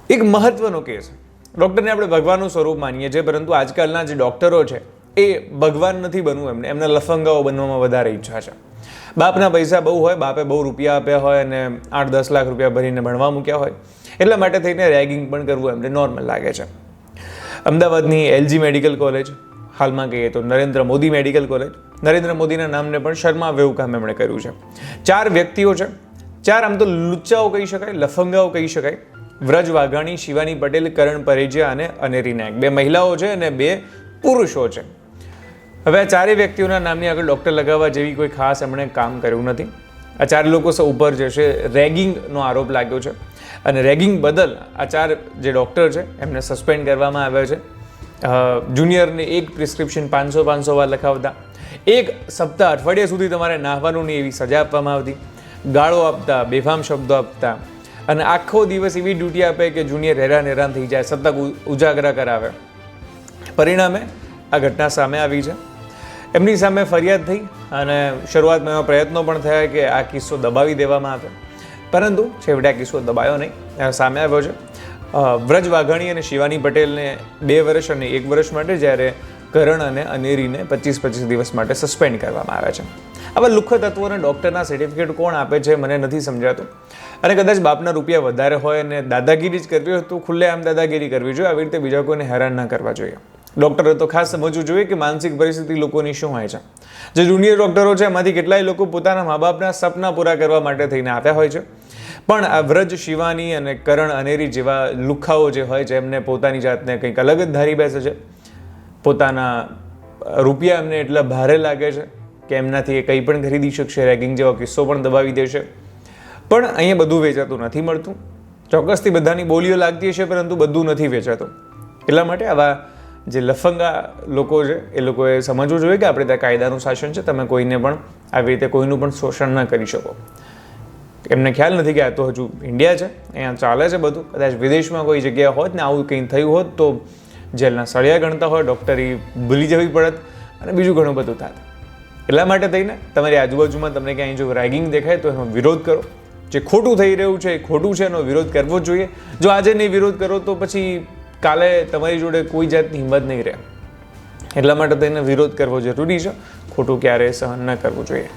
એક મહત્વનો કેસ, ડૉક્ટરને આપણે ભગવાનનું સ્વરૂપ માનીએ છીએ, પરંતુ આજકાલના જે ડૉક્ટરો છે એ ભગવાન નથી બનવું, એમને લફંગાઓ બનવામાં વધારે ઈચ્છા છે. બાપના પૈસા બહુ હોય, બાપે બહુ રૂપિયા આપ્યા હોય અને 8-10 લાખ રૂપિયા ભરીને ભણવા મૂક્યા હોય, એટલા માટે થઈને રેગિંગ પણ કરવું એમને નોર્મલ લાગે છે. અમદાવાદની LG મેડિકલ કોલેજ, હાલમાં કહીએ તો નરેન્દ્ર મોદી મેડિકલ કોલેજ, નરેન્દ્ર મોદીના નામને પણ શરમાવે એવું કામ એમણે કર્યું છે. 4 વ્યક્તિઓ છે, 4 આમ તો લુચ્ચાઓ કહી શકાય, લફંગાઓ કહી શકાય. વ્રજ વાઘાણી, શિવાની પટેલ, કરણ પરેજિયા અને અનેરી નાયક. 2 મહિલાઓ છે અને 2 પુરુષો છે. હવે આ 4 વ્યક્તિઓના નામની આગળ ડૉક્ટર લગાવવા જેવી કોઈ ખાસ એમણે કામ કર્યું નથી. આ 4 લોકો ઉપર જે છે રેગિંગનો આરોપ લાગ્યો છે અને રેગિંગ બદલ આ 4 જે ડૉક્ટર છે એમને સસ્પેન્ડ કરવામાં આવ્યા છે. જુનિયરને એક પ્રિસ્ક્રિપ્શન 500 વાર લખાવતા, 1 સપ્તાહ અઠવાડિયા સુધી તમારે નાહવાનું નહીં એવી સજા આપવામાં આવતી, ગાળો આપતા, બેફામ શબ્દો આપતા અને આખો દિવસ એવી ડ્યુટી આપે કે જુનિયર હેરાન થઈ જાય, સતત ઉજાગરા કરાવે. પરિણામે આ ઘટના સામે આવી છે. એમની સામે ફરિયાદ થઈ અને શરૂઆતમાં એવા પ્રયત્નો પણ થયા કે આ કિસ્સો દબાવી દેવામાં આવે, પરંતુ છેવટે આ કિસ્સો દબાયો નહીં, સામે આવ્યો છે. વ્રજ વાઘાણી અને શિવાની પટેલને 2 વર્ષ અને 1 વર્ષ માટે, જ્યારે કરણ અને અનેરીને 25 દિવસ માટે સસ્પેન્ડ કરવામાં આવ્યા છે. આવા લુખ્ખા તત્વોને ડૉક્ટરના સર્ટિફિકેટ કોણ આપે છે મને નથી સમજાતું. અને કદાચ બાપના રૂપિયા વધારે હોય અને દાદાગીરી જ કરવી હોય તો ખુલ્લેઆમ દાદાગીરી કરવી જોઈએ, આવી રીતે બીજા કોઈને હેરાન ના કરવા જોઈએ. ડૉક્ટરે તો ખાસ સમજવું જોઈએ કે માનસિક પરિસ્થિતિ લોકોની શું હોય છે. જે જુનિયર ડૉક્ટરો છે એમાંથી કેટલાય લોકો પોતાના મા બાપના સપના પૂરા કરવા માટે થઈને આવ્યા હોય છે, પણ આ વ્રજ, શિવાની અને કરણ, અનેરી જેવા લુખ્ખાઓ જે હોય છે એમને પોતાની જાતને કંઈક અલગ જ ધારી બેસે છે. પોતાના રૂપિયા એમને એટલા ભારે લાગે છે કે એમનાથી એ કંઈ પણ ખરીદી શકશે, રેગિંગ જેવો કિસ્સો પણ દબાવી દેશે. પણ અહીંયા બધું વેચાતું નથી મળતું. ચોક્કસથી બધાની બોલીઓ લાગતી હશે, પરંતુ બધું નથી વેચાતું. એટલા માટે આવા જે લફંગા લોકો છે એ લોકોએ સમજવું જોઈએ કે આપણે ત્યાં કાયદાનું શાસન છે, તમે કોઈને પણ આવી રીતે કોઈનું પણ શોષણ ન કરી શકો. એમને ખ્યાલ નથી કે આ તો હજુ ઇન્ડિયા છે, અહીંયા ચાલે છે બધું. કદાચ વિદેશમાં કોઈ જગ્યા હોત ને આવું કંઈ થયું હોત તો જેલના સળિયા ગણતા હોય, ડૉક્ટરી ભૂલી જવી પડત અને બીજું ઘણું બધું થાત. એટલા માટે થઈને તમારી આજુબાજુમાં તમને ક્યાંય જો રેગિંગ દેખાય તો એનો વિરોધ કરો. જે ખોટું થઈ રહ્યું છે એ ખોટું છે, એનો વિરોધ કરવો જ જોઈએ. જો આજે નહીં વિરોધ કરો તો પછી કાલે તમારી જોડે કોઈ જાતની હિંમત નહીં રહે. એટલા માટે તેને વિરોધ કરવો જરૂરી છે. ખોટું ક્યારેય સહન ન કરવું જોઈએ.